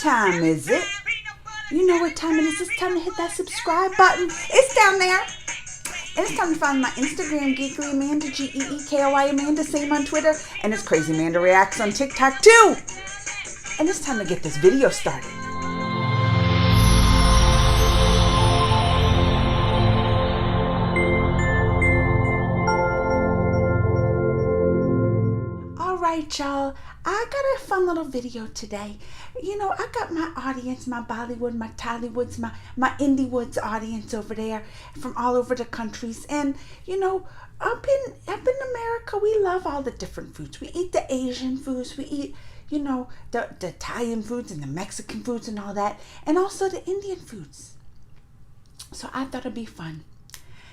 time is it? You know what time it is. It's time to hit that subscribe button. It's down there. And it's time to find my Instagram, Geekly Amanda, Geekoy Amanda, same on Twitter. And it's Crazy Amanda Reacts on TikTok too. And it's time to get this video started. Alright, y'all, I got a fun little video today. You know, I got my audience, my Bollywood, my Tollywoods, my Indiewoods audience over there from all over the countries. And, you know, up in America, we love all the different foods. We eat the Asian foods. We eat, you know, the Italian foods and the Mexican foods and all that. And also the Indian foods. So I thought it'd be fun.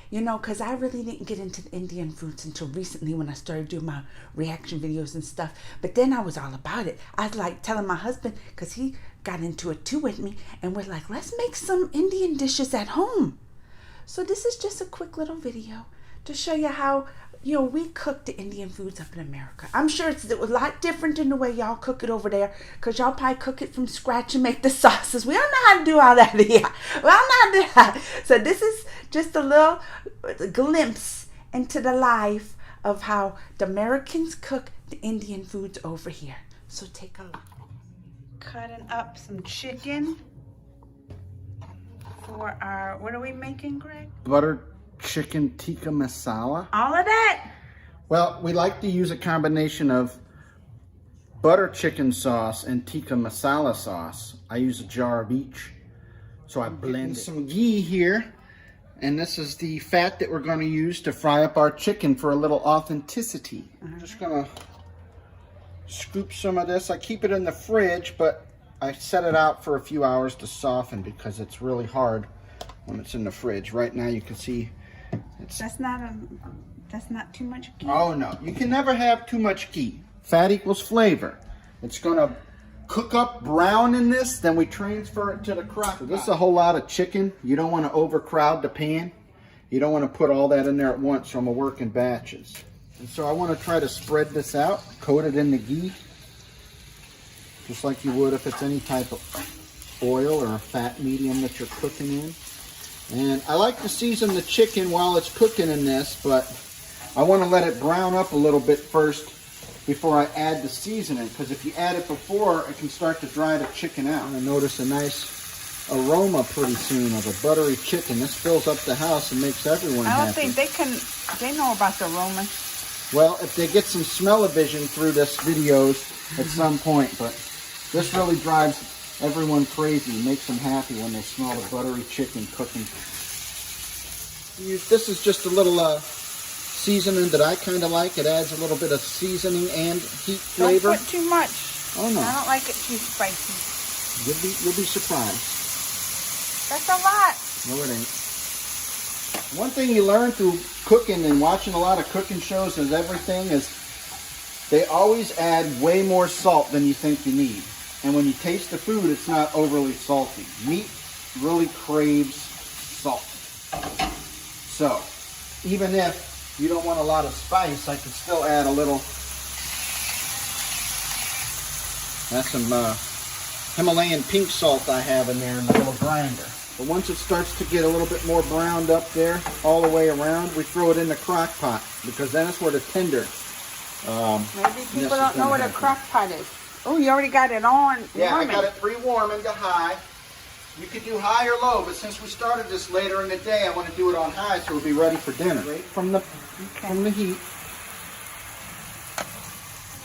You know, because I really didn't get into the Indian foods until recently when I started doing my reaction videos and stuff. But then I was all about it. I was like telling my husband, because he got into it too with me. And we're like, let's make some Indian dishes at home. So this is just a quick little video to show you how, you know, we cook the Indian foods up in America. I'm sure it's a lot different than the way y'all cook it over there, because y'all probably cook it from scratch and make the sauces. We don't know how to do all that here. We don't know how to do that. So this is just a little glimpse into the life of how the Americans cook the Indian foods over here. So take a look. Cutting up some chicken for our, what are we making, Greg? Butter chicken tikka masala. All of that? Well, we like to use a combination of butter chicken sauce and tikka masala sauce. I use a jar of each. So I blend some ghee here. And this is the fat that we're going to use to fry up our chicken for a little authenticity. I'm just going to scoop some of this. I keep it in the fridge, but I set it out for a few hours to soften because it's really hard when it's in the fridge. Right now you can see it's... That's not too much ghee. Oh no, you can never have too much ghee. Fat equals flavor. It's going to cook up brown in this, then we transfer it to the crock pot. So this is a whole lot of chicken. You don't want to overcrowd the pan. You don't want to put all that in there at once, so I'm going to work in batches. And so I want to try to spread this out, coat it in the ghee, just like you would if it's any type of oil or a fat medium that you're cooking in. And I like to season the chicken while it's cooking in this, but I want to let it brown up a little bit first before I add the seasoning, because if you add it before, it can start to dry the chicken out. I'm going to notice a nice aroma pretty soon of a buttery chicken. This fills up the house and makes everyone happy. I don't think they know about the aroma. Well, if they get some smell-o-vision through this videos at some point, but this really drives everyone crazy, makes them happy when they smell the buttery chicken cooking. This is just a little seasoning that I kind of like. It adds a little bit of seasoning and heat flavor. Don't put too much. Oh no. I don't like it too spicy. You'll be surprised. That's a lot. No, it ain't. One thing you learn through cooking and watching a lot of cooking shows and everything is they always add way more salt than you think you need. And when you taste the food, it's not overly salty. Meat really craves salt. So, even if you don't want a lot of spice, I can still add a little. That's some Himalayan pink salt I have in there in the little grinder. But once it starts to get a little bit more browned up there, all the way around, we throw it in the crock pot, because then it's where the tender. Maybe people don't know what a crock pot is. Oh, you already got it on. Yeah, warming. I got it pre-warming to high. You could do high or low, but since we started this later in the day, I want to do it on high so it'll be ready for dinner. Right from the heat.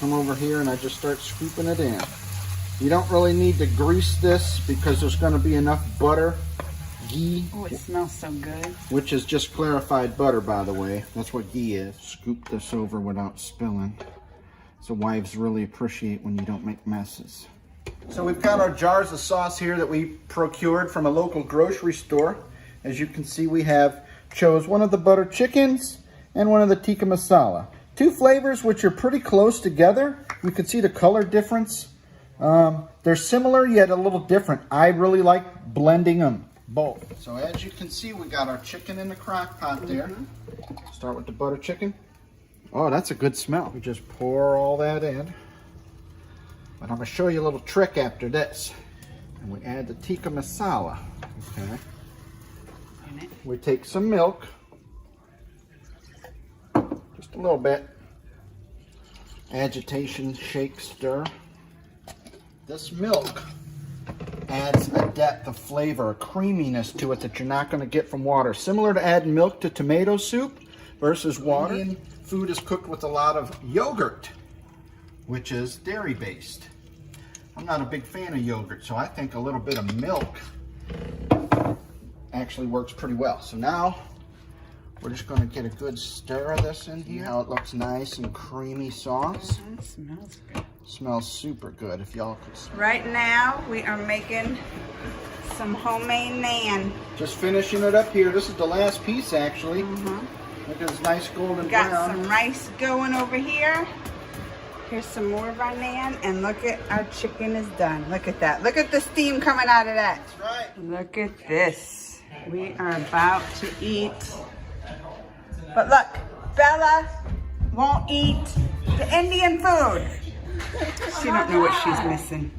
Come over here and I just start scooping it in. You don't really need to grease this because there's going to be enough butter, ghee. Oh, it smells so good. Which is just clarified butter, by the way. That's what ghee is. Scoop this over without spilling. So wives really appreciate when you don't make messes. So we've got our jars of sauce here that we procured from a local grocery store. As you can see, we chose one of the butter chickens and one of the tikka masala. Two flavors which are pretty close together. You can see the color difference. They're similar yet a little different. I really like blending them both. So as you can see, we got our chicken in the crock pot there. Start with the butter chicken. Oh, that's a good smell. We just pour all that in. But I'm going to show you a little trick after this. And we add the tikka masala. Okay. We take some milk, just a little bit. Agitation, shake, stir. This milk adds a depth of flavor, a creaminess to it that you're not going to get from water. Similar to adding milk to tomato soup versus water. Indian food is cooked with a lot of yogurt, which is dairy-based. I'm not a big fan of yogurt, so I think a little bit of milk actually works pretty well. So now we're just going to get a good stir of this in here. How it looks nice and creamy sauce. It smells good. Smells super good if y'all could smell. Right now we are making some homemade naan. Just finishing it up here. This is the last piece actually. Look at this nice golden Got brown. some rice going over here. Here's some more of our naan, and look at our chicken is done. Look at that. Look at the steam coming out of that. That's right. Look at this. We are about to eat. But look, Bella won't eat the Indian food. She don't know what she's missing.